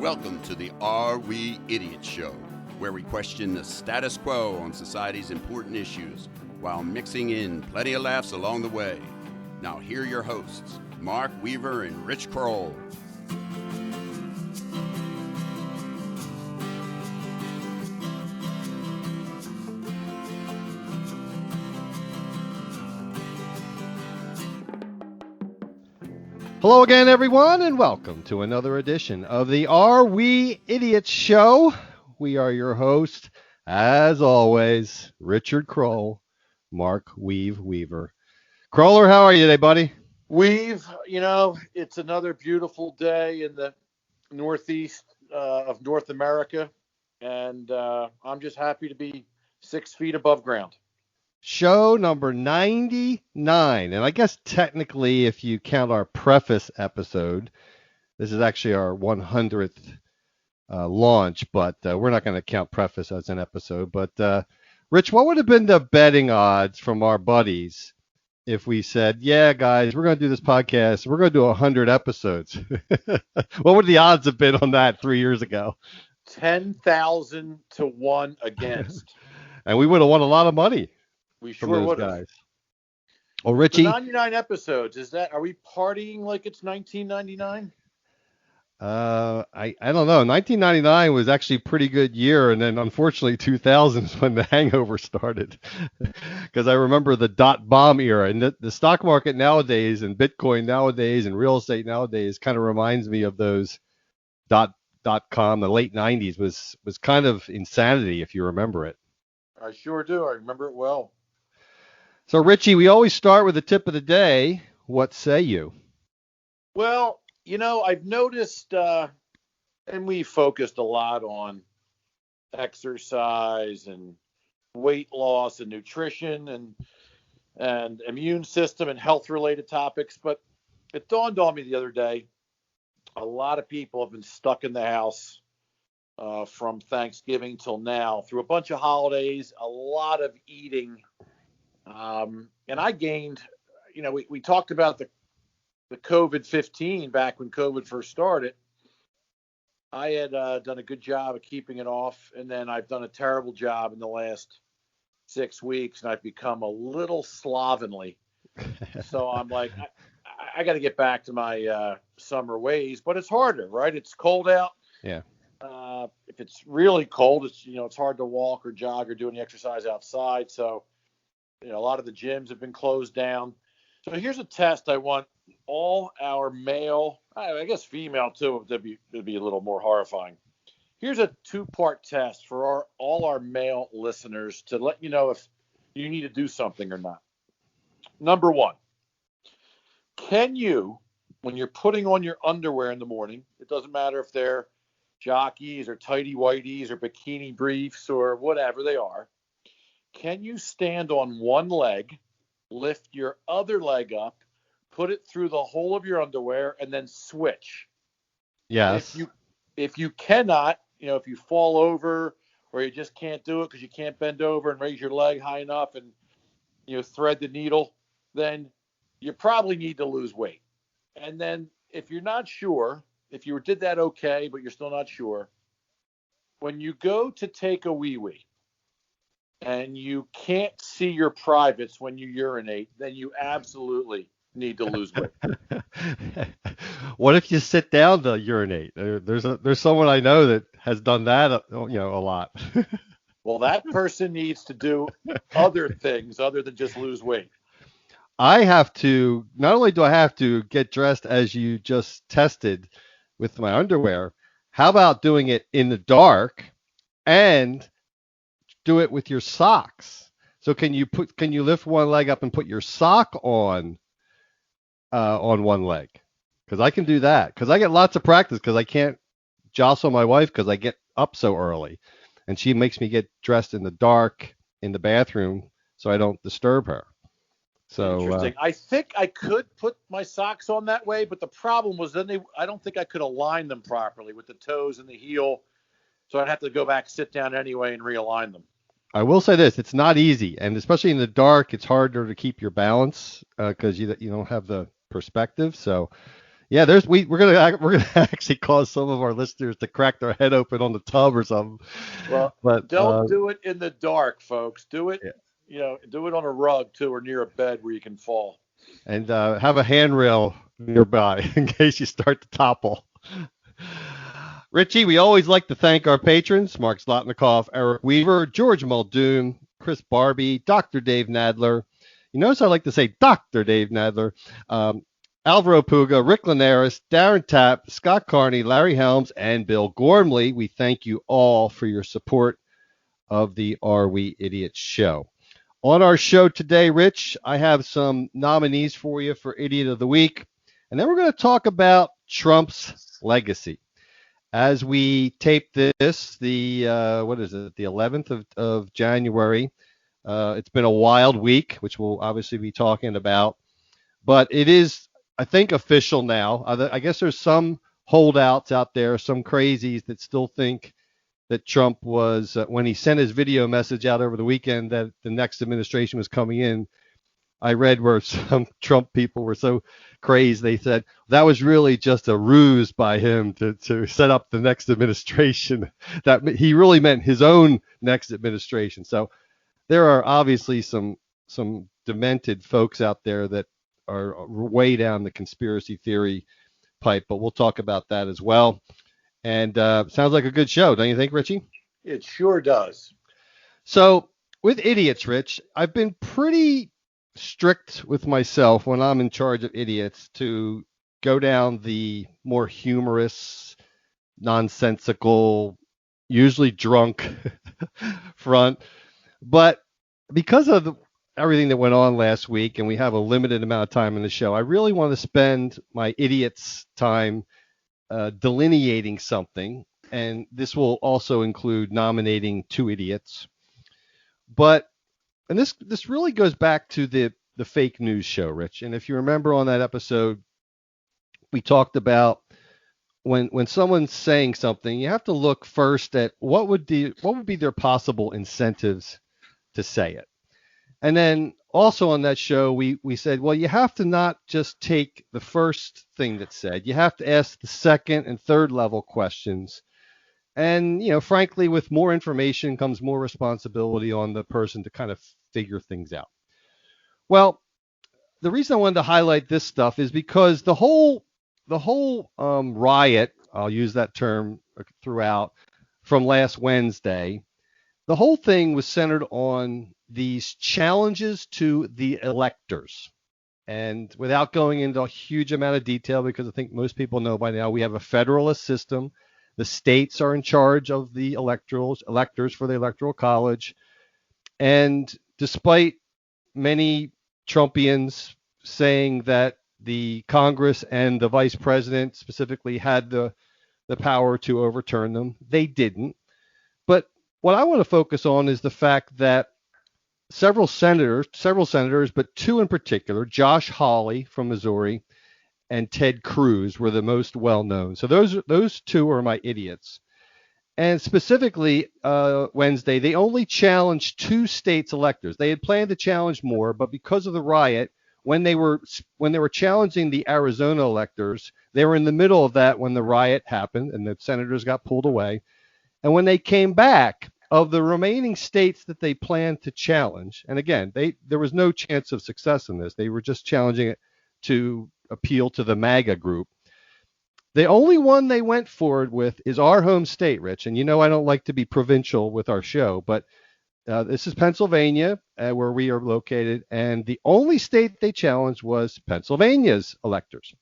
Welcome to the Are We Idiots Show, where we question the status quo on society's important issues while mixing in plenty of laughs along the way. Now here are your hosts, Mark Weaver and Rich Kroll. Hello again, everyone, and welcome to another edition of the Are We Idiots Show. We are your host, as always, Richard Kroll, Mark Weaver. Kroller, how are you today, buddy? It's another beautiful day in the northeast of North America, and I'm just happy to be 6 feet above ground. Show number 99, and I guess technically if you count our preface episode, this is actually our 100th launch, but we're not going to count preface as an episode. But Rich, what would have been the betting odds from our buddies if we said, yeah, guys, we're going to do this podcast, we're going to do 100 episodes? What would the odds have been on that 3 years ago? 10,000 to 1 against. And we would have won a lot of money. We sure would have. Guys. Well, Richie, 99 episodes. Are we partying like it's 1999? I don't know. 1999 was actually a pretty good year, and then unfortunately 2000 is when the hangover started. Because I remember the dot bomb era, and the stock market nowadays, and Bitcoin nowadays, and real estate nowadays kind of reminds me of those dot com. The late 90s was kind of insanity, if you remember it. I sure do. I remember it well. So, Richie, we always start with the tip of the day. What say you? Well, I've noticed, and we focused a lot on exercise and weight loss and nutrition and immune system and health-related topics, but it dawned on me the other day, a lot of people have been stuck in the house from Thanksgiving till now through a bunch of holidays, a lot of eating. And I gained, we talked about the COVID-15 back when COVID first started. I had done a good job of keeping it off, and then I've done a terrible job in the last 6 weeks, and I've become a little slovenly. So I'm like, I got to get back to my summer ways, but it's harder, right? It's cold out. Yeah. If it's really cold, it's hard to walk or jog or do any exercise outside. So, a lot of the gyms have been closed down. So here's a test I want all our male, I guess female too, it'd be a little more horrifying. Here's a 2-part test for all our male listeners to let you know if you need to do something or not. Number 1, can you, when you're putting on your underwear in the morning, it doesn't matter if they're jockeys or tighty whities or bikini briefs or whatever they are, can you stand on one leg, lift your other leg up, put it through the hole of your underwear, and then switch? Yes. If you cannot, if you fall over or you just can't do it because you can't bend over and raise your leg high enough and thread the needle, then you probably need to lose weight. And then if you're not sure, if you did that okay, but you're still not sure, when you go to take a wee-wee and you can't see your privates when you urinate, then you absolutely need to lose weight. What if you sit down to urinate? There's someone I know that has done that, a lot. Well, that person needs to do other things other than just lose weight. Not only do I have to get dressed as you just tested with my underwear, how about doing it in the dark and do it with your socks? So can you lift one leg up and put your sock on one leg? Because I can do that. Because I get lots of practice because I can't jostle my wife because I get up so early, and she makes me get dressed in the dark in the bathroom so I don't disturb her. So interesting. I think I could put my socks on that way, but the problem was I don't think I could align them properly with the toes and the heel. So I'd have to go back, sit down anyway, and realign them. I will say this: it's not easy, and especially in the dark, it's harder to keep your balance because you don't have the perspective. So, Yeah, we're gonna actually cause some of our listeners to crack their head open on the tub or something. Well, But don't do it in the dark, folks. Do it, yeah. do it on a rug too, or near a bed where you can fall. And have a handrail nearby in case you start to topple. Richie, we always like to thank our patrons: Mark Zlotnikoff, Eric Weaver, George Muldoon, Chris Barbie, Dr. Dave Nadler. You notice I like to say Dr. Dave Nadler. Alvaro Puga, Rick Linares, Darren Tapp, Scott Carney, Larry Helms, and Bill Gormley. We thank you all for your support of the Are We Idiots show. On our show today, Rich, I have some nominees for you for Idiot of the Week, and then we're going to talk about Trump's legacy. As we tape this, the 11th of January. It's been a wild week, which we'll obviously be talking about, but it is, I think, official now. I guess there's some holdouts out there, some crazies that still think that Trump was, when he sent his video message out over the weekend that the next administration was coming in. I read where some Trump people were so crazed, they said that was really just a ruse by him to set up the next administration, that he really meant his own next administration. So there are obviously some demented folks out there that are way down the conspiracy theory pipe, but we'll talk about that as well. And sounds like a good show, don't you think, Richie? It sure does. So with idiots, Rich, I've been pretty strict with myself when I'm in charge of idiots to go down the more humorous, nonsensical, usually drunk front. But because of everything that went on last week, and we have a limited amount of time in the show, I really want to spend my idiots time delineating something, and this will also include nominating two idiots. And this really goes back to the fake news show, Rich. And if you remember on that episode, we talked about when someone's saying something, you have to look first at what would be their possible incentives to say it. And then also on that show, we said, well, you have to not just take the first thing that's said. You have to ask the second and third level questions. And, frankly, with more information comes more responsibility on the person to kind of figure things out. Well, the reason I wanted to highlight this stuff is because the whole riot, I'll use that term throughout, from last Wednesday, the whole thing was centered on these challenges to the electors. And without going into a huge amount of detail, because I think most people know by now, we have a federalist system. The states are in charge of the electors for the Electoral College. And despite many Trumpians saying that the Congress and the vice president specifically had the power to overturn them, they didn't. But what I want to focus on is the fact that several senators, but two in particular, Josh Hawley from Missouri and Ted Cruz, were the most well-known. So those two are my idiots. And specifically, Wednesday, they only challenged two states' electors. They had planned to challenge more, but because of the riot, when they were challenging the Arizona electors, they were in the middle of that when the riot happened and the senators got pulled away. And when they came back, of the remaining states that they planned to challenge, and again, there was no chance of success in this. They were just challenging it to appeal to the MAGA group. The only one they went forward with is our home state, Rich. And I don't like to be provincial with our show, but this is Pennsylvania, where we are located. And the only state they challenged was Pennsylvania's electors.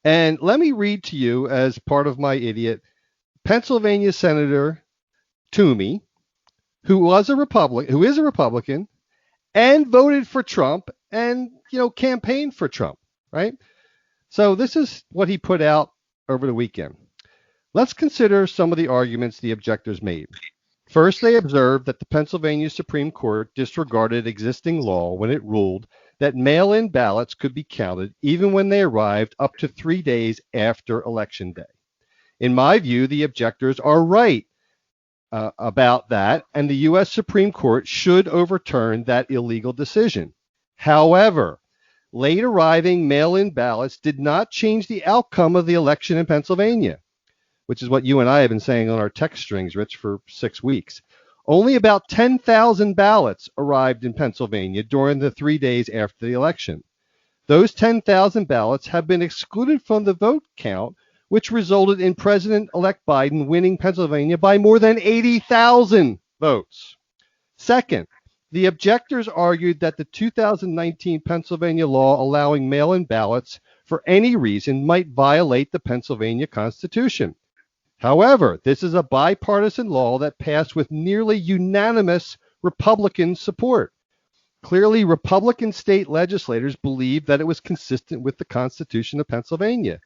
And let me read to you, as part of my idiot, Pennsylvania Senator Toomey, who is a Republican and voted for Trump and, campaigned for Trump, right? So this is what he put out over the weekend. Let's consider some of the arguments the objectors made. First, they observed that the Pennsylvania Supreme Court disregarded existing law when it ruled that mail-in ballots could be counted even when they arrived up to 3 days after Election Day. In my view, the objectors are right about that, and the U.S. Supreme Court should overturn that illegal decision. However, late arriving mail-in ballots did not change the outcome of the election in Pennsylvania, which is what you and I have been saying on our text strings, Rich, for 6 weeks. Only about 10,000 ballots arrived in Pennsylvania during the 3 days after the election. Those 10,000 ballots have been excluded from the vote count, which resulted in President-elect Biden winning Pennsylvania by more than 80,000 votes. Second, the objectors argued that the 2019 Pennsylvania law allowing mail-in ballots for any reason might violate the Pennsylvania Constitution. However, this is a bipartisan law that passed with nearly unanimous Republican support. Clearly, Republican state legislators believed that it was consistent with the Constitution of Pennsylvania.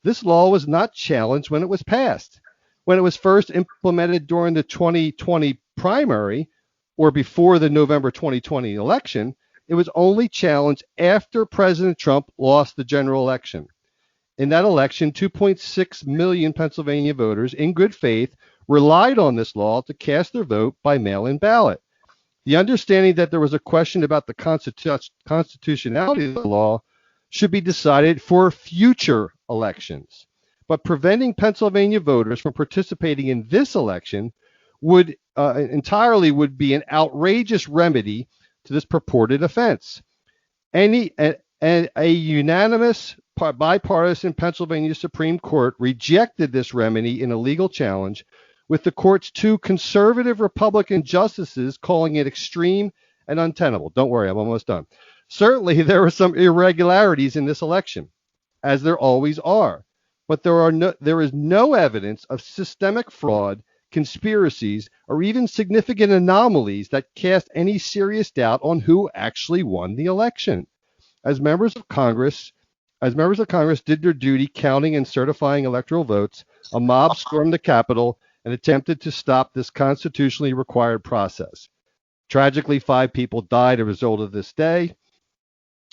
This law was not challenged when it was passed. When it was first implemented during the 2020 primary, or before the November 2020 election, it was only challenged after President Trump lost the general election. In that election, 2.6 million Pennsylvania voters, in good faith, relied on this law to cast their vote by mail-in ballot. The understanding that there was a question about the constitutionality of the law should be decided for future elections. But preventing Pennsylvania voters from participating in this election would entirely be an outrageous remedy to this purported offense. A unanimous bipartisan Pennsylvania Supreme Court rejected this remedy in a legal challenge, with the court's 2 conservative Republican justices calling it extreme and untenable. Don't worry, I'm almost done. Certainly, there were some irregularities in this election, as there always are, but there is no evidence of systemic fraud, conspiracies, or even significant anomalies that cast any serious doubt on who actually won the election. As members of Congress did their duty counting and certifying electoral votes, a mob stormed the Capitol and attempted to stop this constitutionally required process. Tragically, 5 people died as a result of this day,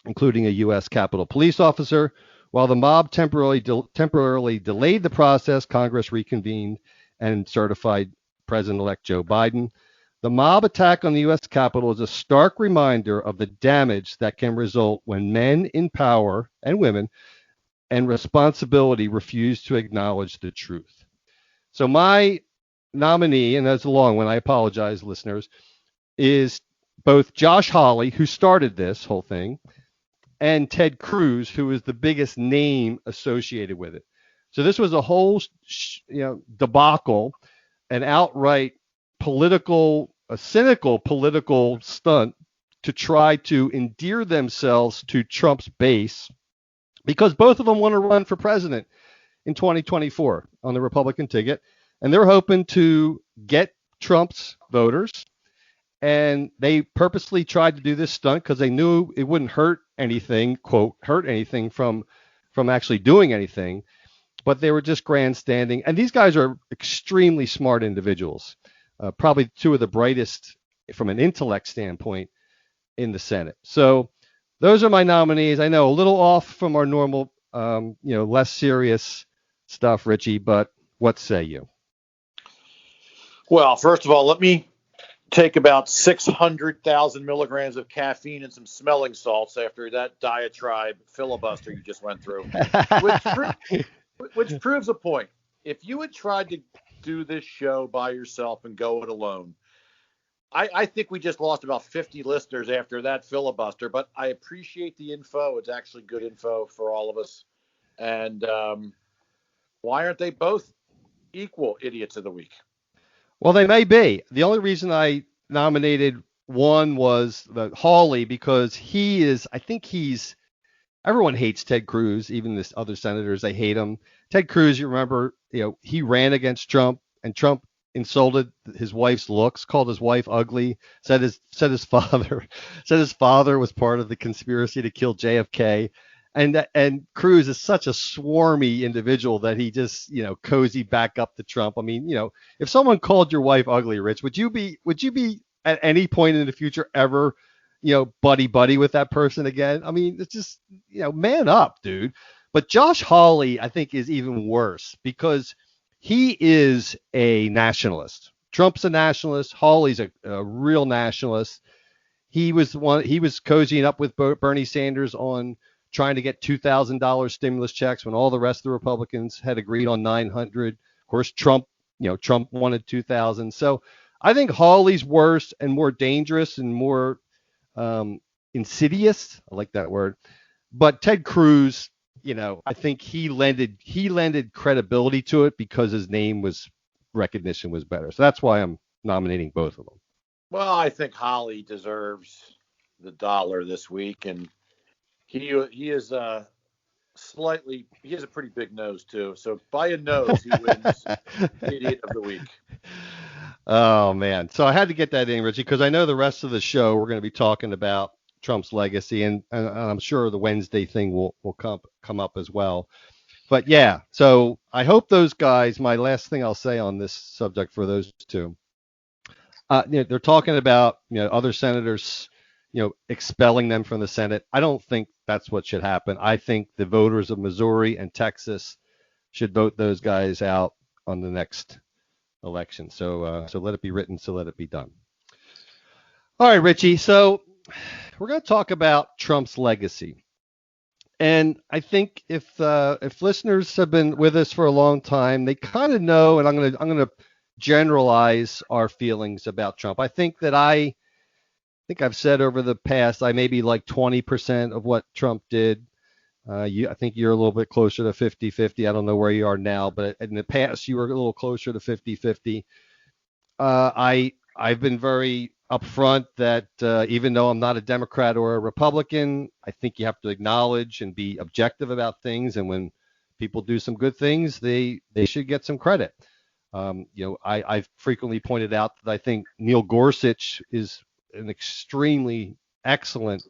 including a U.S. Capitol police officer. While the mob temporarily delayed the process, Congress reconvened and certified President-elect Joe Biden. The mob attack on the U.S. Capitol is a stark reminder of the damage that can result when men in power and women and responsibility refuse to acknowledge the truth. So my nominee, and that's a long one, I apologize, listeners, is both Josh Hawley, who started this whole thing, and Ted Cruz, who is the biggest name associated with it. So this was a whole debacle, an outright cynical political stunt to try to endear themselves to Trump's base, because both of them want to run for president in 2024 on the Republican ticket, and they're hoping to get Trump's voters. And they purposely tried to do this stunt because they knew it wouldn't hurt anything, quote, hurt anything from actually doing anything. But they were just grandstanding. And these guys are extremely smart individuals, probably 2 of the brightest from an intellect standpoint in the Senate. So those are my nominees. I know a little off from our normal, less serious stuff, Richie, but what say you? Well, first of all, let me take about 600,000 milligrams of caffeine and some smelling salts after that diatribe filibuster you just went through, which proves a point. If you had tried to do this show by yourself and go it alone, I think we just lost about 50 listeners after that filibuster, but I appreciate the info. It's actually good info for all of us. And why aren't they both equal idiots of the week? Well, they may be. The only reason I nominated one was Hawley, because everyone hates Ted Cruz, even the other senators, they hate him. Ted Cruz, you remember, he ran against Trump, and Trump insulted his wife's looks, called his wife ugly, said his father was part of the conspiracy to kill JFK. And Cruz is such a swarmy individual that he just, cozy back up to Trump. I mean, if someone called your wife ugly, Rich, would you be at any point in the future ever, buddy with that person again? I mean, it's just, man up, dude. But Josh Hawley, I think, is even worse because he is a nationalist. Trump's a nationalist. Hawley's a real nationalist. he was cozying up with Bernie Sanders on trying to get $2,000 stimulus checks when all the rest of the Republicans had agreed on 900. Of course, Trump wanted 2,000. So I think Hawley's worse and more dangerous and more insidious. I like that word. But Ted Cruz, I think he lended credibility to it because his recognition was better. So that's why I'm nominating both of them. Well, I think Hawley deserves the dollar this week, and he is he has a pretty big nose too. So by a nose, he wins Idiot of the Week. Oh man. So I had to get that in, Richie, because I know the rest of the show we're going to be talking about Trump's legacy, and I'm sure the Wednesday thing will come up as well. But yeah, so I hope those guys, my last thing I'll say on this subject for those two, they're talking about, other senators, expelling them from the Senate. I don't think that's what should happen. I think the voters of Missouri and Texas should vote those guys out on the next election. So let it be written, so let it be done. All right, Richie. So we're going to talk about Trump's legacy. And I think if listeners have been with us for a long time, they kind of know, and I'm going to generalize our feelings about Trump. I think I've said over the past, I maybe like 20% of what Trump did. I think you're a little bit closer to 50-50. I don't know where you are now, but in the past you were a little closer to 50-50. I've been very upfront that even though I'm not a Democrat or a Republican, I think you have to acknowledge and be objective about things. And when people do some good things, they should get some credit. I've frequently pointed out that I think Neil Gorsuch is an extremely excellent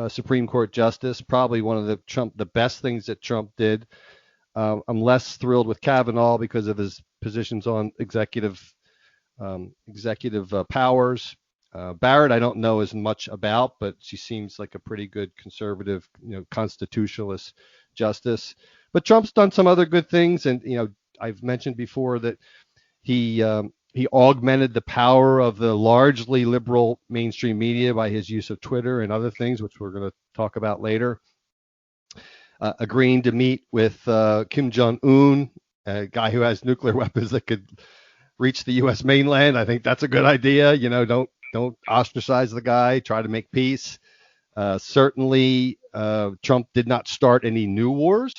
Supreme Court justice, probably one of the best things that Trump did. I'm less thrilled with Kavanaugh because of his positions on executive powers. Barrett, I don't know as much about, but she seems like a pretty good conservative, constitutionalist justice. But Trump's done some other good things, and I've mentioned before that he augmented the power of the largely liberal mainstream media by his use of Twitter and other things, which we're going to talk about later. Agreeing to meet with Kim Jong-un, a guy who has nuclear weapons that could reach the U.S. mainland. I think that's a good idea. Don't ostracize the guy. Try to make peace. Certainly, Trump did not start any new wars.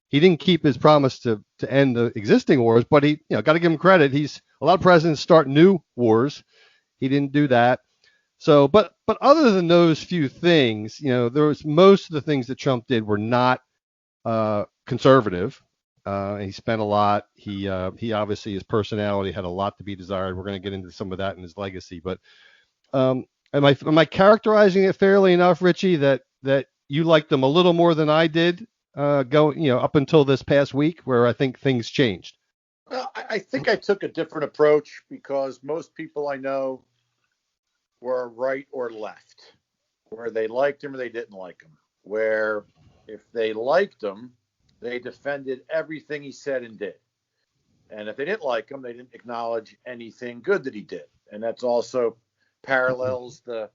He didn't keep his promise to end the existing wars, but he, got to give him credit. A lot of presidents start new wars. He didn't do that. So, but other than those few things, there was most of the things that Trump did were not conservative. He spent a lot. He obviously, his personality had a lot to be desired. We're going to get into some of that in his legacy. But am I characterizing it fairly enough, Richie, that you liked him a little more than I did? Up until this past week, where I think things changed. Well, I think I took a different approach because most people I know were right or left, where they liked him or they didn't like him. Where if they liked him, they defended everything he said and did. And if they didn't like him, they didn't acknowledge anything good that he did. And that's also parallels the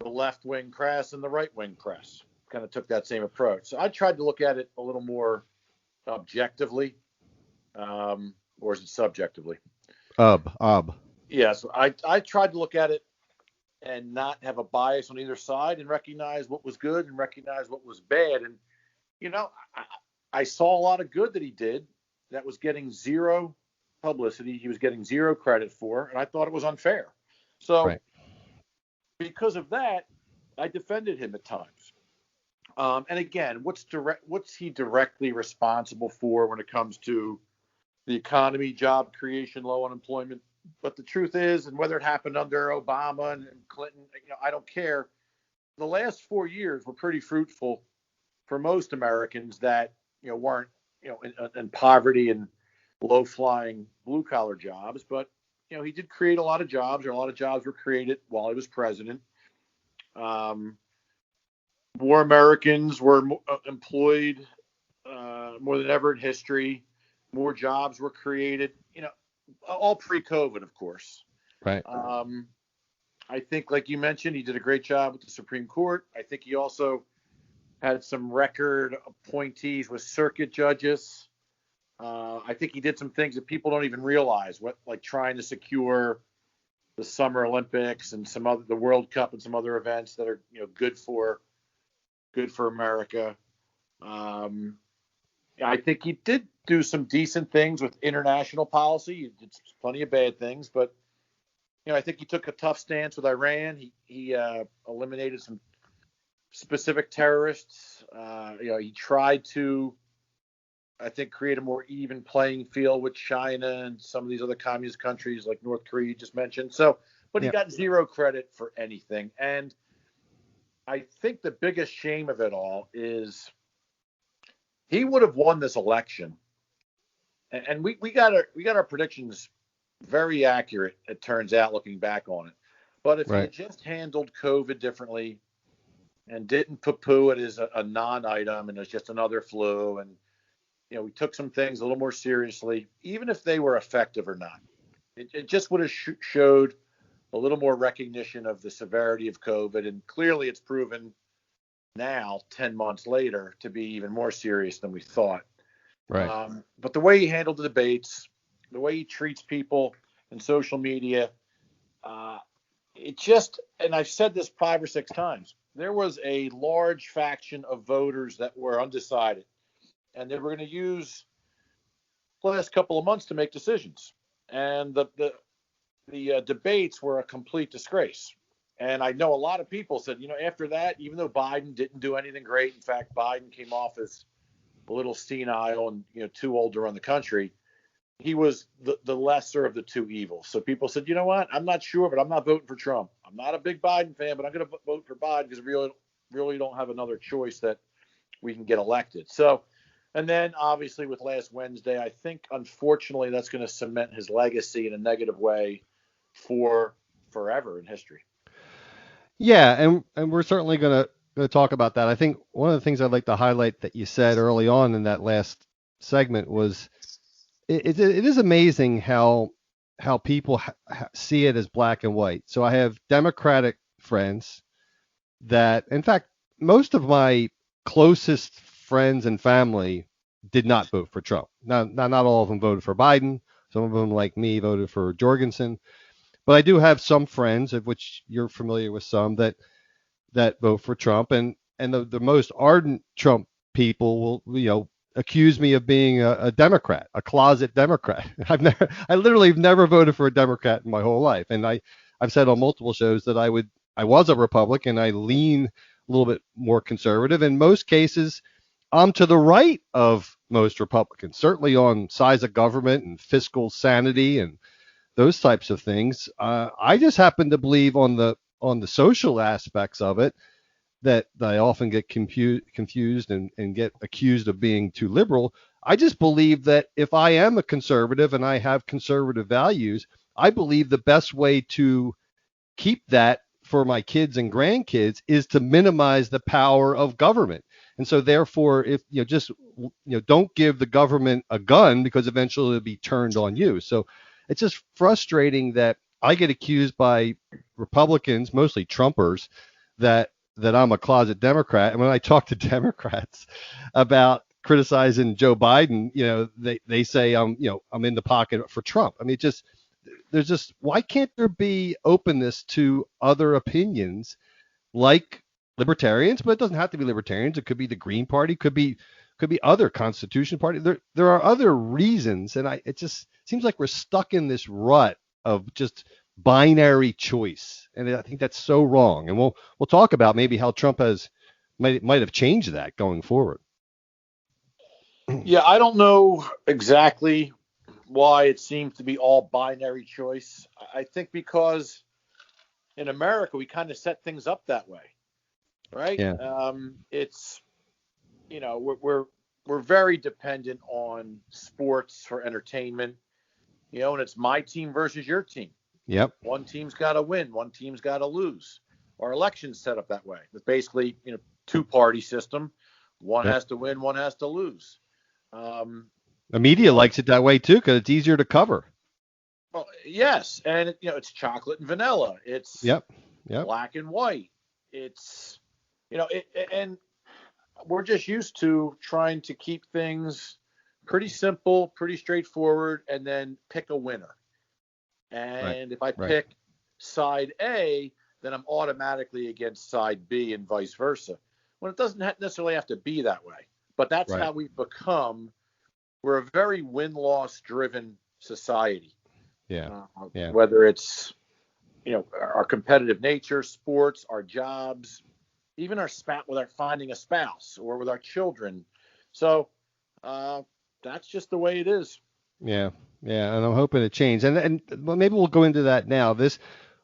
left-wing press and the right-wing press. Kind of took that same approach. So I tried to look at it a little more objectively, or is it subjectively? Yeah, so I tried to look at it and not have a bias on either side and recognize what was good and recognize what was bad. And, I saw a lot of good that he did that was getting zero publicity. He was getting zero credit for, and I thought it was unfair. So because of that, I defended him at times. And again, what's he directly responsible for when it comes to the economy, job creation, low unemployment? But the truth is, and whether it happened under Obama and Clinton, I don't care. The last 4 years were pretty fruitful for most Americans that weren't in poverty and low-flying blue-collar jobs. But he did create a lot of jobs, or a lot of jobs were created while he was president. More Americans were employed more than ever in history. More jobs were created, all pre-COVID, of course. Right. I think, like you mentioned, he did a great job with the Supreme Court. I think he also had some record appointees with circuit judges. I think he did some things that people don't even realize, like trying to secure the Summer Olympics and the World Cup and some other events that are good for America. I think he did do some decent things with international policy. He did plenty of bad things, but I think he took a tough stance with Iran. He eliminated some specific terrorists. He tried to, I think, create a more even playing field with China and some of these other communist countries like North Korea you just mentioned. But he got zero credit for anything. And I think the biggest shame of it all is he would have won this election. And we got our predictions very accurate, it turns out, looking back on it. But if he just handled COVID differently and didn't poo-poo it as a non-item and it's just another flu, and we took some things a little more seriously, even if they were effective or not, it just would have showed a little more recognition of the severity of COVID. And clearly it's proven now, 10 months later, to be even more serious than we thought. Right. But the way he handled the debates, the way he treats people in social media, it just, and I've said this 5 or 6 times, there was a large faction of voters that were undecided, and they were going to use the last couple of months to make decisions. And the debates were a complete disgrace. And I know a lot of people said, after that, even though Biden didn't do anything great, in fact, Biden came off as a little senile and too old to run the country, he was the lesser of the two evils. So people said, you know what, I'm not sure, but I'm not voting for Trump. I'm not a big Biden fan, but I'm going to vote for Biden because we really don't have another choice that we can get elected. So, and then obviously with last Wednesday, I think unfortunately that's going to cement his legacy in a negative way for forever in history. Yeah, and we're certainly going to talk about that. I think one of the things I'd like to highlight that you said early on in that last segment was it is amazing how people see it as black and white. So I have Democratic friends that, in fact, most of my closest friends and family did not vote for Trump. Now, not all of them voted for Biden. Some of them, like me, voted for Jorgensen. But I do have some friends, of which you're familiar with some, that vote for Trump. And the most ardent Trump people will, accuse me of being a Democrat, a closet Democrat. I literally have never voted for a Democrat in my whole life. And I've said on multiple shows that I was a Republican. I lean a little bit more conservative. In most cases, I'm to the right of most Republicans, certainly on size of government and fiscal sanity and those types of things. I just happen to believe on the social aspects of it that I often get confused and get accused of being too liberal. I just believe that if I am a conservative and I have conservative values, I believe the best way to keep that for my kids and grandkids is to minimize the power of government. And so therefore, if don't give the government a gun, because eventually it'll be turned on you. So it's just frustrating that I get accused by Republicans, mostly Trumpers, that I'm a closet Democrat. And when I talk to Democrats about criticizing Joe Biden, they say I'm in the pocket for Trump. I mean, why can't there be openness to other opinions like libertarians? But it doesn't have to be libertarians. It could be the Green Party, could be other Constitution Party. There are other reasons, and it just seems like we're stuck in this rut of just binary choice, and I think that's so wrong. And we'll talk about maybe how Trump might have changed that going forward. Yeah, I don't know exactly why it seems to be all binary choice. I think because in America we kind of set things up that way, right? Yeah. It's we're very dependent on sports for entertainment, and it's my team versus your team. Yep. One team's got to win, one team's got to lose. Our election's set up that way. It's basically, two-party system. One has to win, one has to lose. The media likes it that way too because it's easier to cover. Well, yes, and it's chocolate and vanilla. It's Yep. Yep. black and white. It's and we're just used to trying to keep things pretty simple, pretty straightforward, and then pick a winner. Right. And if I Right. pick side A, then I'm automatically against side B and vice versa. When it doesn't necessarily have to be that way. But that's Right. how we've become. We're a very win-loss driven society. Yeah. Yeah. Whether it's our competitive nature, sports, our jobs, even our with our finding a spouse or with our children. So that's just the way it is. Yeah. Yeah. And I'm hoping to change. And well, maybe we'll go into that now.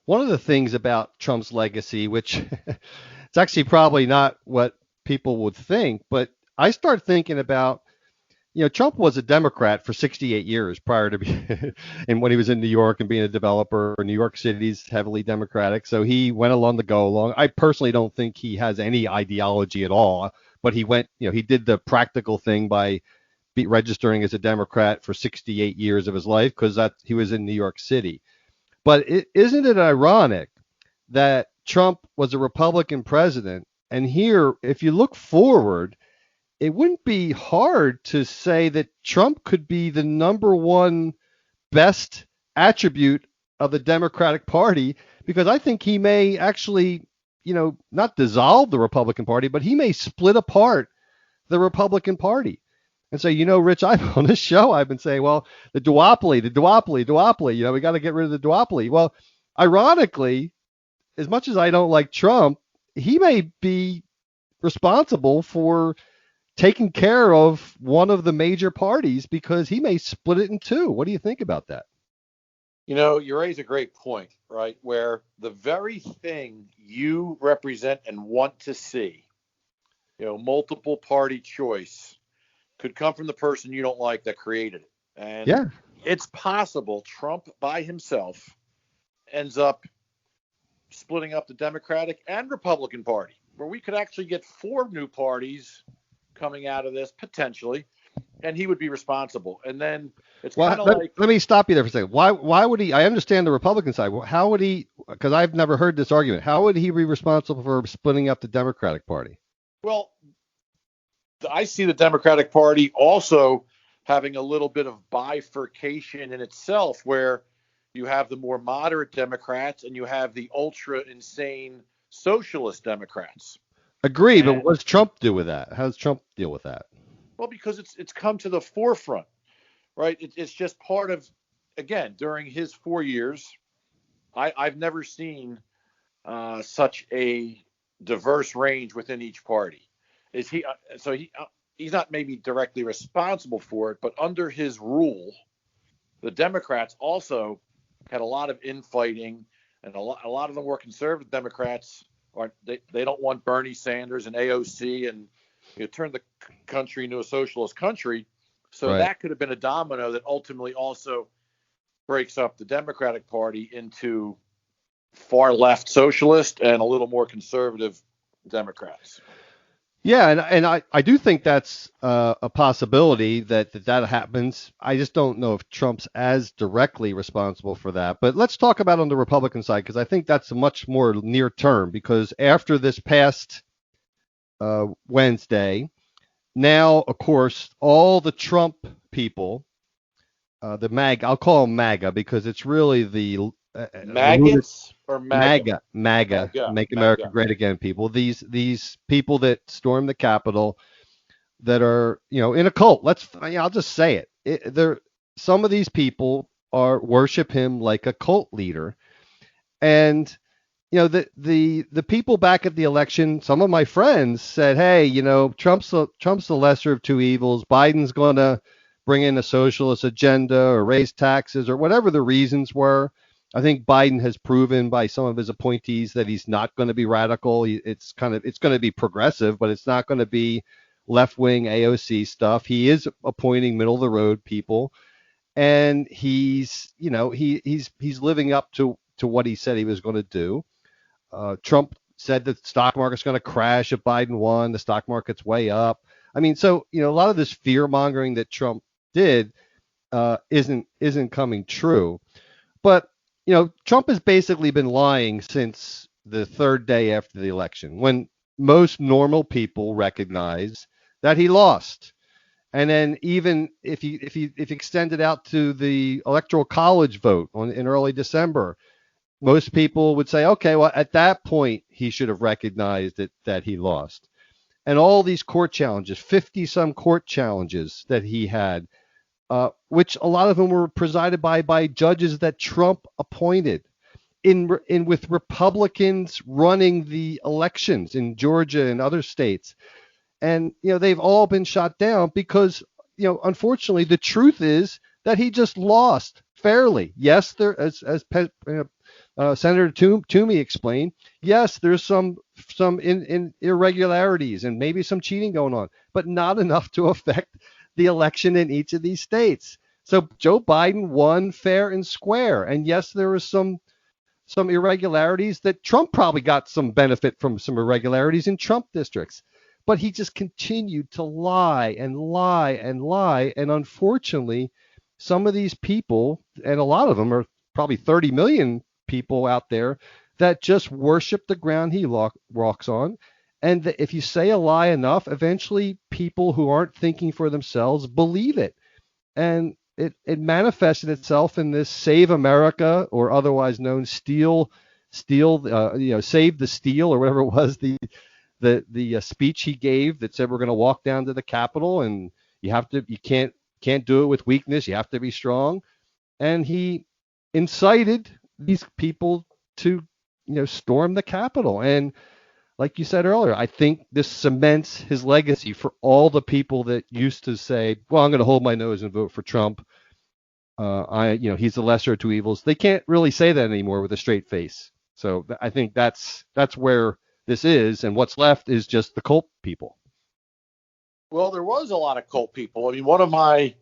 One of the things about Trump's legacy, which it's actually probably not what people would think, but I start thinking about, Trump was a Democrat for 68 years prior to and when he was in New York and being a developer. New York City's heavily Democratic, so he went along to go along. I personally don't think he has any ideology at all, but he went, he did the practical thing by registering as a Democrat for 68 years of his life because that he was in New York City. But isn't it ironic that Trump was a Republican president, and here, if you look forward, it wouldn't be hard to say that Trump could be the number one best attribute of the Democratic Party, because I think he may actually, not dissolve the Republican Party, but he may split apart the Republican Party. And so, Rich, on this show, I've been saying, well, the duopoly, we got to get rid of the duopoly. Well, ironically, as much as I don't like Trump, he may be responsible for taking care of one of the major parties because he may split it in two. What do you think about that? You raise a great point, right? Where the very thing you represent and want to see, multiple party choice, could come from the person you don't like that created it. And yeah, it's possible Trump by himself ends up splitting up the Democratic and Republican Party, where we could actually get 4 new parties coming out of this potentially, and he would be responsible. And then it's kind of like, let me stop you there for a second. Why would he? I understand the Republican side. How would he? Because I've never heard this argument. How would he be responsible for splitting up the Democratic Party? Well, I see the Democratic Party also having a little bit of bifurcation in itself, where you have the more moderate Democrats and you have the ultra insane socialist Democrats. Agree, but what does Trump do with that? How does Trump deal with that? Well, because it's come to the forefront, right? It's just part of, again, during his 4 years, I've never seen such a diverse range within each party. He's not maybe directly responsible for it, but under his rule, the Democrats also had a lot of infighting, and a lot of them were conservative Democrats. They don't want Bernie Sanders and AOC and turn the country into a socialist country. So right. That could have been a domino that ultimately also breaks up the Democratic Party into far left socialist and a little more conservative Democrats. Yeah, and I do think that's a possibility that happens. I just don't know if Trump's as directly responsible for that. But let's talk about on the Republican side, because I think that's much more near term, because after this past Wednesday, now, of course, all the Trump people, the MAGA, I'll call them MAGA because it's really the maggots or MAGA? MAGA, Make America Great Again people. These people that stormed the Capitol that are, in a cult. I'll just say it. Some of these people worship him like a cult leader. And, the people back at the election, some of my friends said, hey, Trump's the lesser of two evils. Biden's going to bring in a socialist agenda or raise taxes or whatever the reasons were. I think Biden has proven by some of his appointees that he's not going to be radical. It's going to be progressive, but it's not going to be left-wing AOC stuff. He is appointing middle-of-the-road people, and he's living up to what he said he was going to do. Trump said that the stock market's going to crash if Biden won. The stock market's way up. I mean, so a lot of this fear-mongering that Trump did isn't coming true. But, Trump has basically been lying since the third day after the election, when most normal people recognize that he lost. And then even if you extend it out to the electoral college vote in early December, most people would say, okay, well, at that point, he should have recognized that he lost. And all these court challenges, 50 some court challenges that he had, which a lot of them were presided by judges that Trump appointed, in with Republicans running the elections in Georgia and other states. And, they've all been shot down because, unfortunately, the truth is that he just lost fairly. Yes, there, as Senator Toomey explained, yes, there's some in irregularities and maybe some cheating going on, but not enough to affect the election in each of these states. So Joe Biden won fair and square. And yes, there was some irregularities that Trump probably got some benefit from, some irregularities in Trump districts. But he just continued to lie and lie and lie. And unfortunately, some of these people, and a lot of them are probably 30 million people out there, that just worship the ground he walks on. And if you say a lie enough, eventually people who aren't thinking for themselves believe it. And it manifested itself in this Save America, or otherwise known Save the Steal, or whatever it was, the speech he gave that said we're going to walk down to the Capitol and you can't do it with weakness. You have to be strong. And he incited these people to, storm the Capitol. And like you said earlier, I think this cements his legacy for all the people that used to say, well, I'm going to hold my nose and vote for Trump. He's the lesser of two evils. They can't really say that anymore with a straight face. So I think that's where this is, and what's left is just the cult people. Well, there was a lot of cult people. I mean, one of my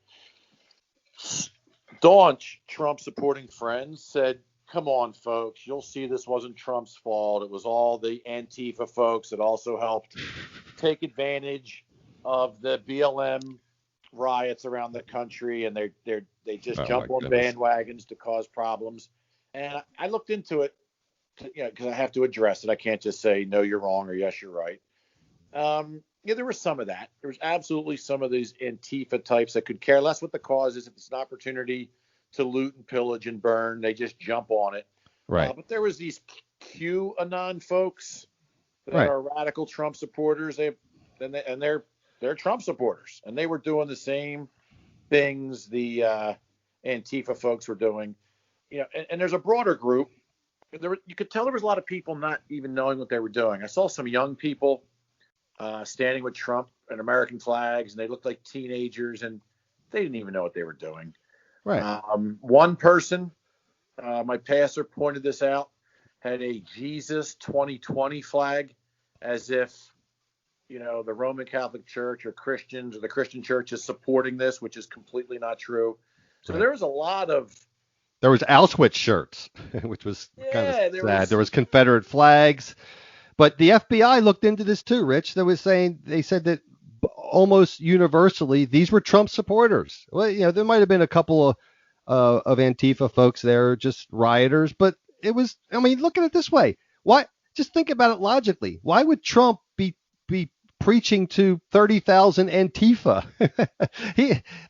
staunch Trump supporting friends said, come on, folks, you'll see this wasn't Trump's fault. It was all the Antifa folks that also helped take advantage of the BLM riots around the country, and they just jump on bandwagons to cause problems. And I looked into it, because I have to address it. I can't just say, no, you're wrong, or yes, you're right. There was some of that. There was absolutely some of these Antifa types that could care less what the cause is. If it's an opportunity to loot and pillage and burn, they just jump on it. Right. But there was these QAnon folks that are radical Trump supporters. They're Trump supporters, and they were doing the same things the Antifa folks were doing. And there's a broader group. You could tell there was a lot of people not even knowing what they were doing. I saw some young people standing with Trump and American flags, and they looked like teenagers, and they didn't even know what they were doing. Right. One person, my pastor pointed this out, had a Jesus 2020 flag, as if, the Roman Catholic Church or Christians or the Christian Church is supporting this, which is completely not true. So there was a lot of... There was Auschwitz shirts, which was kind of sad. There was Confederate flags. But the FBI looked into this too, Rich. They said that almost universally, these were Trump supporters. Well, there might have been a couple of Antifa folks there, just rioters. But it was, look at it this way. Why? Just think about it logically. Why would Trump be preaching to 30,000 Antifa?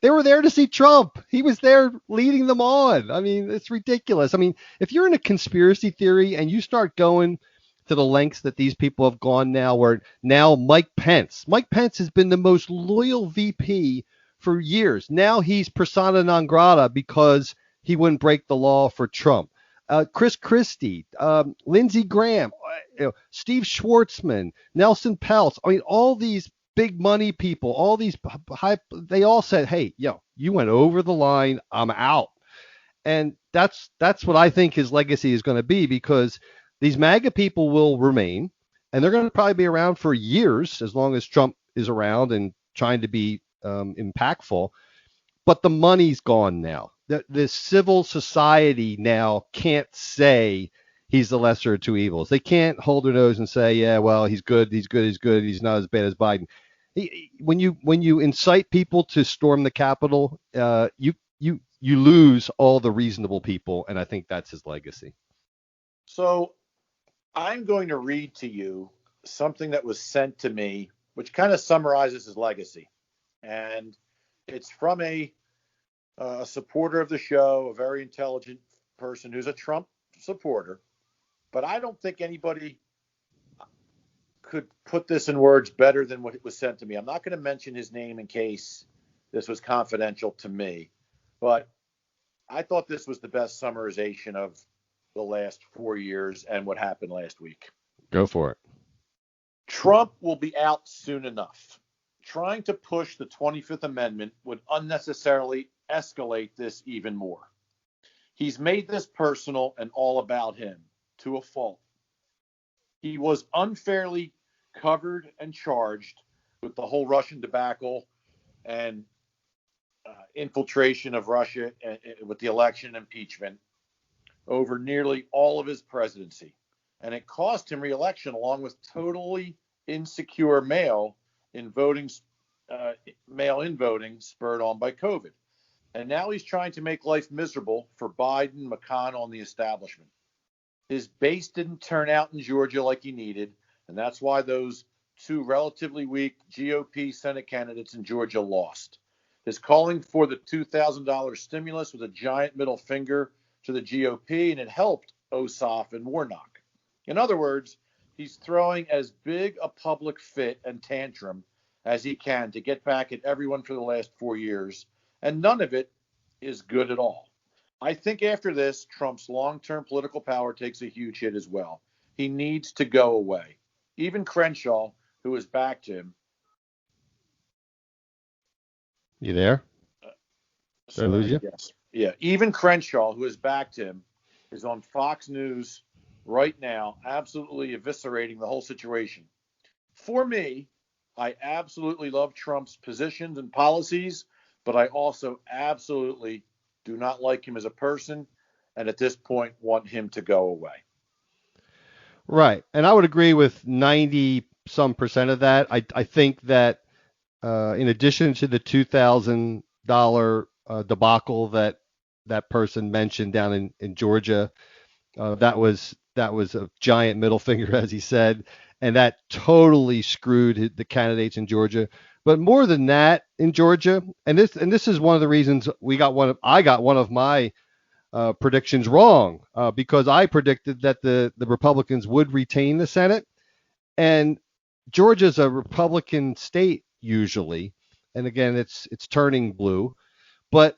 They were there to see Trump. He was there leading them on. It's ridiculous. If you're in a conspiracy theory and you start going to the lengths that these people have gone now, where now Mike Pence has been the most loyal VP for years. Now he's persona non grata because he wouldn't break the law for Trump. Chris Christie, Lindsey Graham, Steve Schwartzman, Nelson Peltz. All these big money people, all these they all said, hey, you went over the line. I'm out. And that's what I think his legacy is going to be, because these MAGA people will remain, and they're going to probably be around for years, as long as Trump is around and trying to be impactful. But the money's gone now. The civil society now can't say he's the lesser of two evils. They can't hold their nose and say, yeah, well, he's good. He's not as bad as Biden. When you incite people to storm the Capitol, you you lose all the reasonable people, and I think that's his legacy. So I'm going to read to you something that was sent to me, which kind of summarizes his legacy. And it's from a supporter of the show, a very intelligent person who's a Trump supporter. But I don't think anybody could put this in words better than what was sent to me. I'm not going to mention his name in case this was confidential to me, but I thought this was the best summarization of the last 4 years and what happened last week. Go for it. Trump will be out soon enough. Trying to push the 25th Amendment would unnecessarily escalate this even more. He's made this personal and all about him to a fault. He was unfairly covered and charged with the whole Russian debacle and infiltration of Russia with the election impeachment over nearly all of his presidency. And it cost him re-election along with totally insecure mail-in voting spurred on by COVID. And now he's trying to make life miserable for Biden, McConnell, and the establishment. His base didn't turn out in Georgia like he needed, and that's why those two relatively weak GOP Senate candidates in Georgia lost. His calling for the $2,000 stimulus was a giant middle finger to the GOP, and it helped Ossoff and Warnock. In other words, he's throwing as big a public fit and tantrum as he can to get back at everyone for the last 4 years, and none of it is good at all. I think after this, Trump's long-term political power takes a huge hit as well. He needs to go away. Even Crenshaw, who has backed him. You there? Did I lose you? Yes. Yeah. Even Crenshaw, who has backed him, is on Fox News right now, absolutely eviscerating the whole situation. For me, I absolutely love Trump's positions and policies, but I also absolutely do not like him as a person, and at this point want him to go away. Right. And I would agree with 90% of that. I think that in addition to the $2,000 debacle that person mentioned down in Georgia, that was a giant middle finger, as he said, and that totally screwed the candidates in Georgia. But more than that, in Georgia, and this is one of the reasons I got one of my predictions wrong, because I predicted that the Republicans would retain the Senate, and Georgia's a Republican state usually, and again it's turning blue, but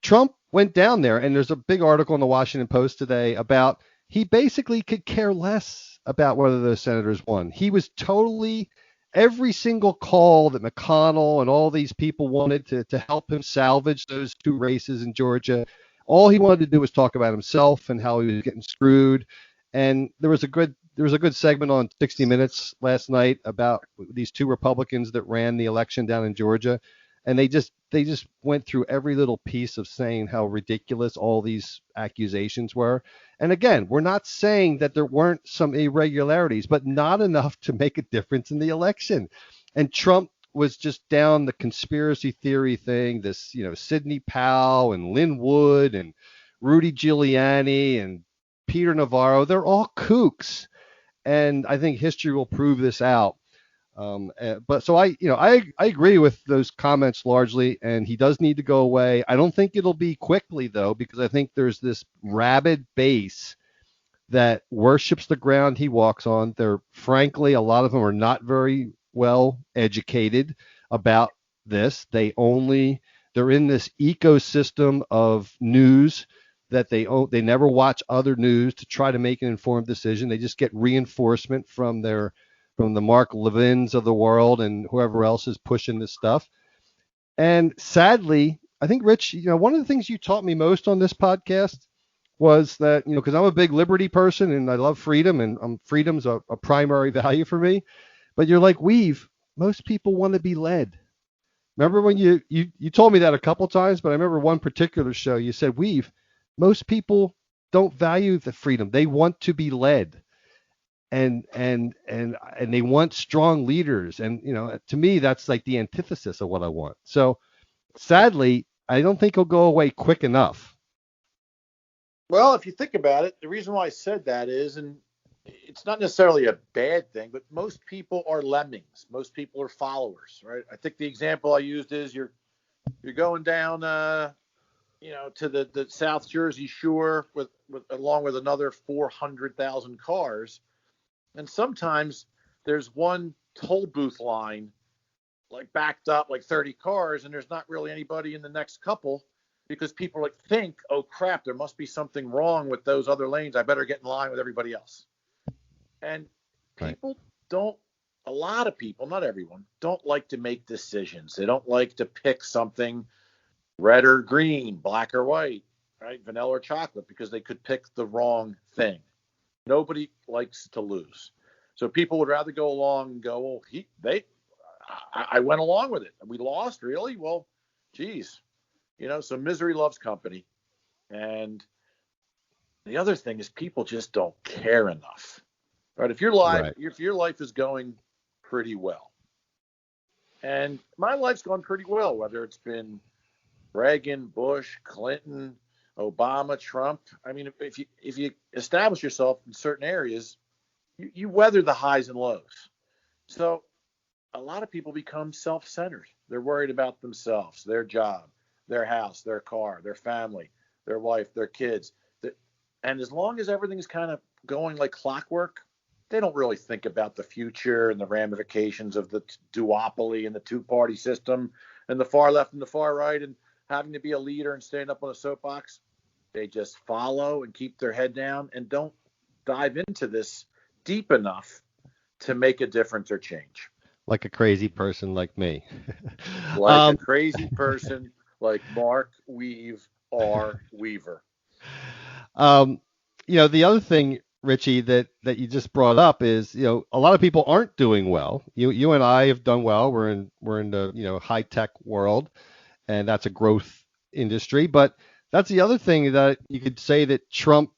Trump went down there, and there's a big article in the Washington Post today about he basically could care less about whether those senators won. He was totally every single call that McConnell and all these people wanted to help him salvage those two races in Georgia. All he wanted to do was talk about himself and how he was getting screwed. And there was a good segment on 60 Minutes last night about these two Republicans that ran the election down in Georgia, and they just went through every little piece of saying how ridiculous all these accusations were. And again, we're not saying that there weren't some irregularities, but not enough to make a difference in the election. And Trump was just down the conspiracy theory thing, this, Sidney Powell and Lynn Wood and Rudy Giuliani and Peter Navarro, they're all kooks. And I think history will prove this out. But so I agree with those comments largely, and he does need to go away. I don't think it'll be quickly though, because I think there's this rabid base that worships the ground he walks on. Frankly, a lot of them are not very well educated about this. They're in this ecosystem of news that they never watch other news to try to make an informed decision. They just get reinforcement from the Mark Levins of the world and whoever else is pushing this stuff. And sadly, I think, Rich, one of the things you taught me most on this podcast was that, because I'm a big liberty person and I love freedom, and freedom's a primary value for me. But you're like, Weave, most people want to be led. Remember when you told me that a couple times, but I remember one particular show you said, Weave, most people don't value the freedom. They want to be led. And they want strong leaders. And, to me, that's like the antithesis of what I want. So sadly, I don't think it'll go away quick enough. Well, if you think about it, the reason why I said that is, and it's not necessarily a bad thing, but most people are lemmings. Most people are followers, right? I think the example I used is you're going down, to the South Jersey Shore with along with another 400,000 cars, and sometimes there's one toll booth line like backed up like 30 cars, and there's not really anybody in the next couple because people like think, oh crap, there must be something wrong with those other lanes. I better get in line with everybody else. And people don't, a lot of people, not everyone, don't like to make decisions. They don't like to pick something red or green, black or white, right? Vanilla or chocolate, because they could pick the wrong thing. Nobody likes to lose. So people would rather go along and go, well, I went along with it. We lost, really? Well, geez. So misery loves company. And the other thing is people just don't care enough. Right? If your life is going pretty well, and my life's gone pretty well, whether it's been Reagan, Bush, Clinton, Obama, Trump. I mean, if you establish yourself in certain areas, you weather the highs and lows. So a lot of people become self-centered. They're worried about themselves, their job, their house, their car, their family, their wife, their kids. And as long as everything's kind of going like clockwork, they don't really think about the future and the ramifications of the duopoly and the two-party system and the far left and the far right and having to be a leader and stand up on a soapbox. They just follow and keep their head down and don't dive into this deep enough to make a difference or change. Like a crazy person like me. Like a crazy person like Mark R. Weaver. The other thing, Richie, that you just brought up is, a lot of people aren't doing well. You and I have done well. We're in the high tech world, and that's a growth industry. But that's the other thing that you could say that Trump,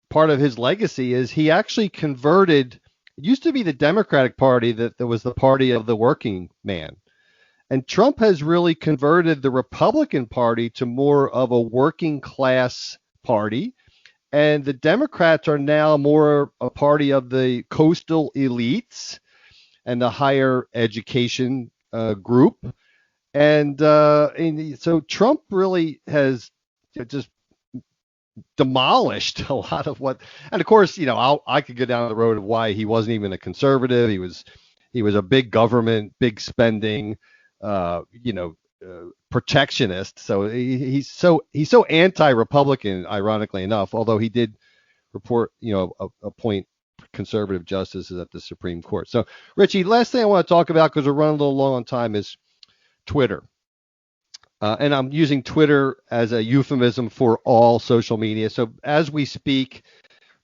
part of his legacy is he actually converted. It used to be the Democratic Party that was the party of the working man. And Trump has really converted the Republican Party to more of a working class party. And the Democrats are now more a party of the coastal elites and the higher education group. And so Trump really has just demolished a lot of what, and of course, I could go down the road of why he wasn't even a conservative. He was a big government, big spending, protectionist. So he's so anti-Republican, ironically enough, although he did report, appoint conservative justices at the Supreme Court. So Richie, last thing I want to talk about, because we're running a little long on time, is Twitter. And I'm using Twitter as a euphemism for all social media. So as we speak,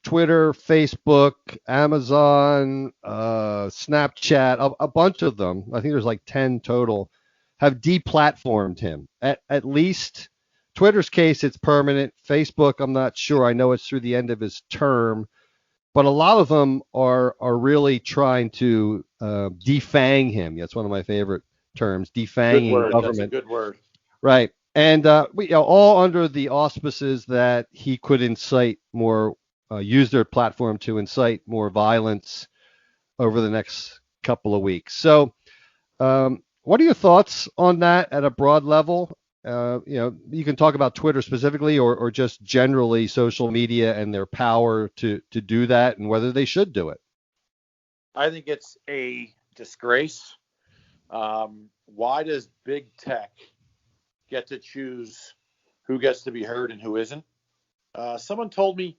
Twitter, Facebook, Amazon, Snapchat, a bunch of them, I think there's like 10 total, have deplatformed him. At least Twitter's case, it's permanent. Facebook, I'm not sure. I know it's through the end of his term. But a lot of them are really trying to defang him. That's one of my favorite terms, defanging government. That's a good word. Right. And we all under the auspices that he could incite more, use their platform to incite more violence over the next couple of weeks. So what are your thoughts on that at a broad level? You can talk about Twitter specifically or just generally social media and their power to do that and whether they should do it. I think it's a disgrace. Why does big tech get to choose who gets to be heard and who isn't? Someone told me,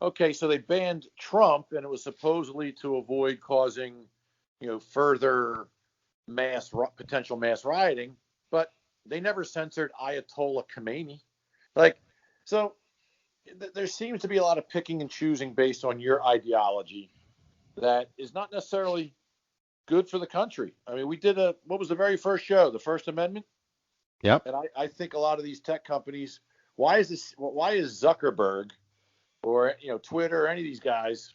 okay, so they banned Trump and it was supposedly to avoid causing, further potential mass rioting, but they never censored Ayatollah Khomeini. There seems to be a lot of picking and choosing based on your ideology that is not necessarily good for the country. I mean, we did what was the very first show, the First Amendment? Yep. And I think a lot of these tech companies, why is Zuckerberg or, Twitter or any of these guys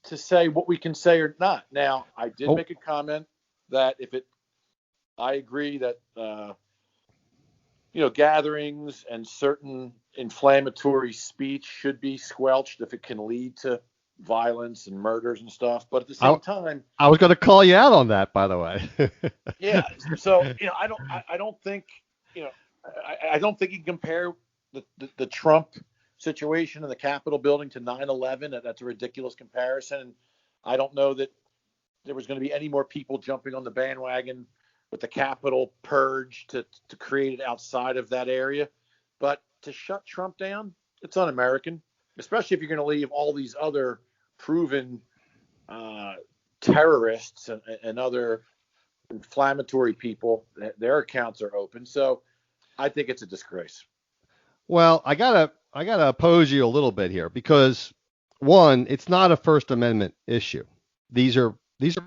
to say what we can say or not? Now, I did make a comment that I agree that gatherings and certain inflammatory speech should be squelched if it can lead to violence and murders and stuff. But at the same time, I was going to call you out on that, by the way. yeah. So I don't think I don't think you can compare the Trump situation in the Capitol building to 9/11. That's a ridiculous comparison. And I don't know that there was going to be any more people jumping on the bandwagon with the Capitol purge to create it outside of that area. But to shut Trump down, it's un-American, especially if you're going to leave all these other proven terrorists and other inflammatory people, their accounts are open. So I think it's a disgrace. Well, I gotta oppose you a little bit here because one, it's not a First Amendment issue. These are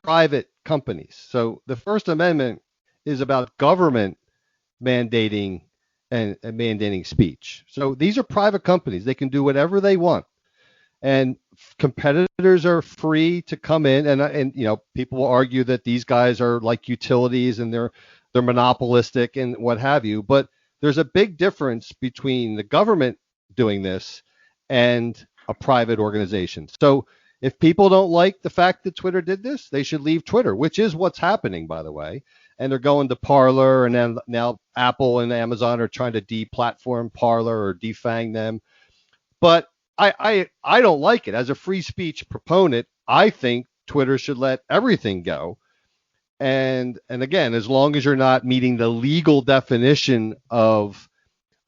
private companies. So the First Amendment is about government mandating and mandating speech. So these are private companies. They can do whatever they want. And competitors are free to come in and people will argue that these guys are like utilities and they're monopolistic and what have you, but there's a big difference between the government doing this and a private organization. So if people don't like the fact that Twitter did this, they should leave Twitter, which is what's happening, by the way. And they're going to Parler, and then now Apple and Amazon are trying to deplatform Parler or defang them. But I don't like it. As a free speech proponent, I think Twitter should let everything go. And again, as long as you're not meeting the legal definition of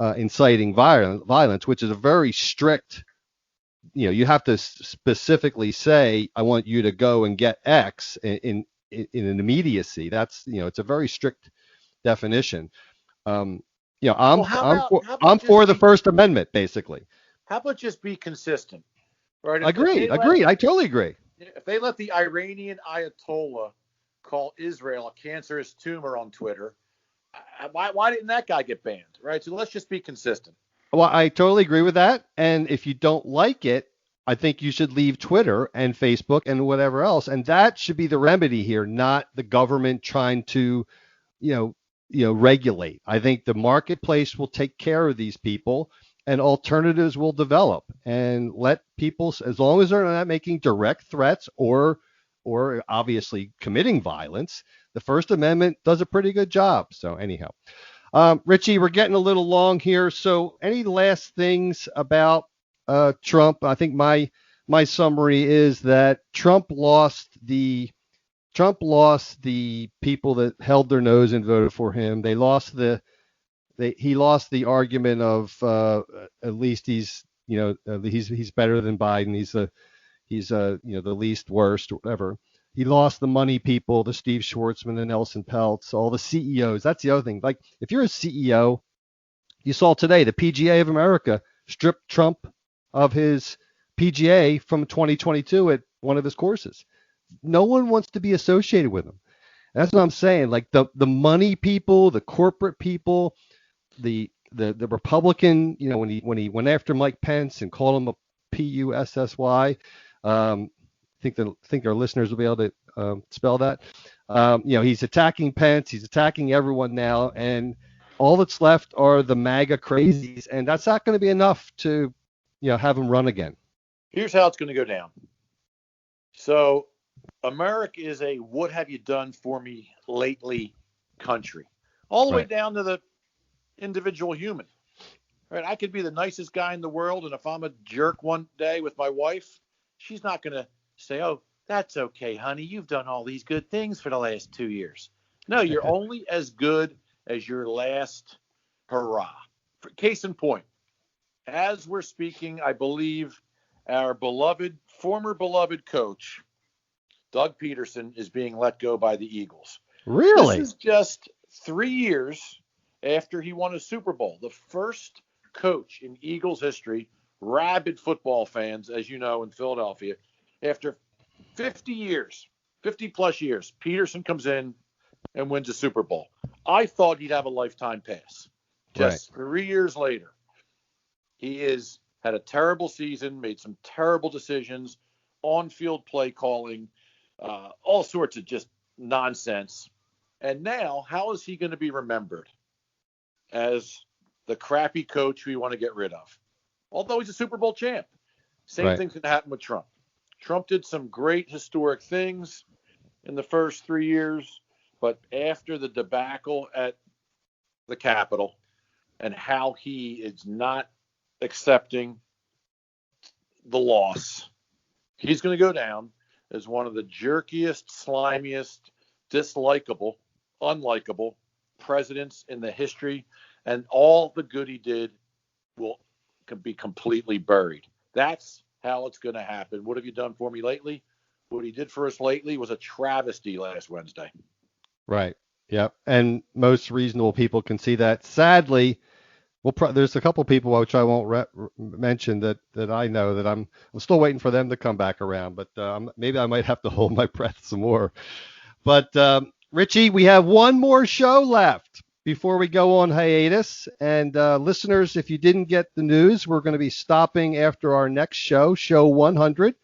inciting violence, which is a very strict, you have to specifically say, I want you to go and get X in an immediacy. That's, it's a very strict definition. I'm for the First Amendment, basically. How about just be consistent? Right? Agreed. I totally agree. If they let the Iranian Ayatollah call Israel a cancerous tumor on Twitter, why didn't that guy get banned? Right? So let's just be consistent. Well, I totally agree with that. And if you don't like it, I think you should leave Twitter and Facebook and whatever else. And that should be the remedy here, not the government trying to, regulate. I think the marketplace will take care of these people and alternatives will develop, and let people, as long as they're not making direct threats or obviously committing violence, the First Amendment does a pretty good job. So anyhow, Richie, we're getting a little long here. So any last things about Trump? I think my summary is that Trump lost the people that held their nose and voted for him. He lost the argument of at least he's better than Biden. He's the least worst or whatever. He lost the money people, the Steve Schwartzman, the Nelson Peltz, all the CEOs. That's the other thing. Like if you're a CEO, you saw today the PGA of America stripped Trump of his PGA from 2022 at one of his courses. No one wants to be associated with him. That's what I'm saying. Like the money people, the corporate people, the Republican, when he went after Mike Pence and called him a PUSSY. Think our listeners will be able to spell that. He's attacking Pence. He's attacking everyone now, and all that's left are the MAGA crazies, and that's not going to be enough to, have him run again. Here's how it's going to go down. So, America is a "what have you done for me lately" country, all the way down to the individual human. Right? I could be the nicest guy in the world, and if I'm a jerk one day with my wife, she's not going to say, "Oh, that's okay, honey. You've done all these good things for the last 2 years." No, you're only as good as your last hurrah. For case in point, as we're speaking, I believe our former beloved coach, Doug Peterson, is being let go by the Eagles. Really? This is just 3 years after he won a Super Bowl. The first coach in Eagles history, rabid football fans, as you know, in Philadelphia, after 50 plus years, Peterson comes in and wins a Super Bowl. I thought he'd have a lifetime pass. Just 3 years later, he had a terrible season, made some terrible decisions, on-field play calling, all sorts of just nonsense. And now, how is he going to be remembered? As the crappy coach we want to get rid of. Although he's a Super Bowl champ. Same Right. thing's going to happen with Trump. Trump did some great historic things in the first 3 years, but after the debacle at the Capitol and how he is not accepting the loss, he's going to go down as one of the jerkiest, slimiest, unlikable presidents in the history, and all the good he did can be completely buried. That's how it's going to happen. What have you done for me lately? What he did for us lately was a travesty last Wednesday. Right. Yep. And most reasonable people can see that. Sadly, there's a couple people which I won't mention that I know that I'm still waiting for them to come back around, but maybe I might have to hold my breath some more. But Richie, we have one more show left before we go on hiatus. And listeners, if you didn't get the news, we're going to be stopping after our next show, show 100.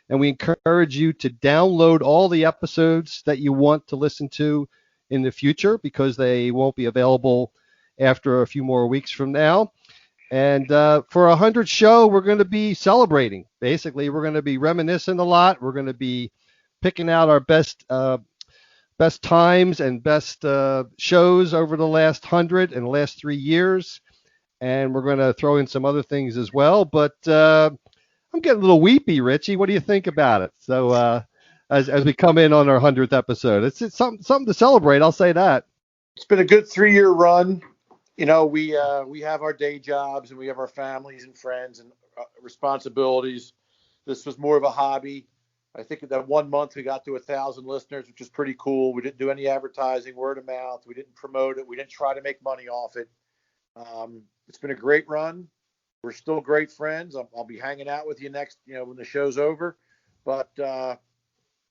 And we encourage you to download all the episodes that you want to listen to in the future, because they won't be available after a few more weeks from now. And for 100 show, we're going to be celebrating. Basically, we're going to be reminiscing a lot. We're going to be picking out our best times and best shows over the last 100 and the last 3 years. And we're going to throw in some other things as well. But I'm getting a little weepy, Richie. What do you think about it? So as we come in on our 100th episode, it's something to celebrate. I'll say that. It's been a good 3-year run. You know, we have our day jobs and we have our families and friends and responsibilities. This was more of a hobby. I think that 1 month we got to 1,000 listeners, which is pretty cool. We didn't do any advertising, word of mouth. We didn't promote it. We didn't try to make money off it. It's been a great run. We're still great friends. I'll be hanging out with you next, when the show's over. But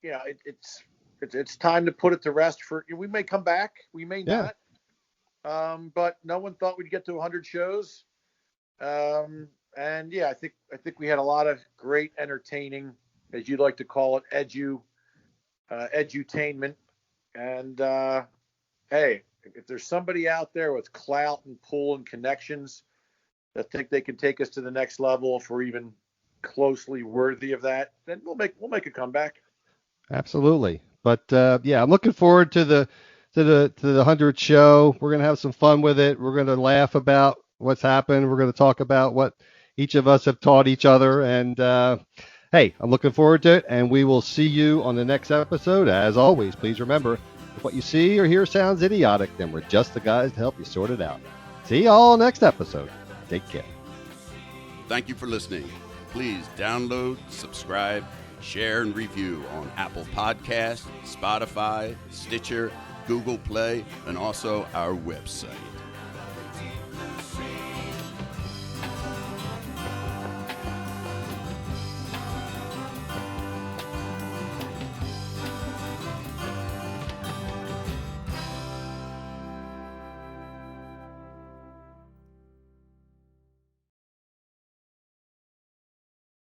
it's time to put it to rest. We may come back, we may not. But no one thought we'd get to 100 shows. I think we had a lot of great entertaining, as you'd like to call it, edutainment. And hey, if there's somebody out there with clout and pull and connections that think they can take us to the next level, if we're even closely worthy of that, then we'll make a comeback. Absolutely. But I'm looking forward to the 100th show. We're going to have some fun with it. We're going to laugh about what's happened. We're going to talk about what each of us have taught each other. And hey, I'm looking forward to it. And we will see you on the next episode. As always, please remember, if what you see or hear sounds idiotic, then we're just the guys to help you sort it out. See y'all next episode. Take care. Thank you for listening. Please download, subscribe, share, and review on Apple Podcasts, Spotify, Stitcher, Google Play, and also our website.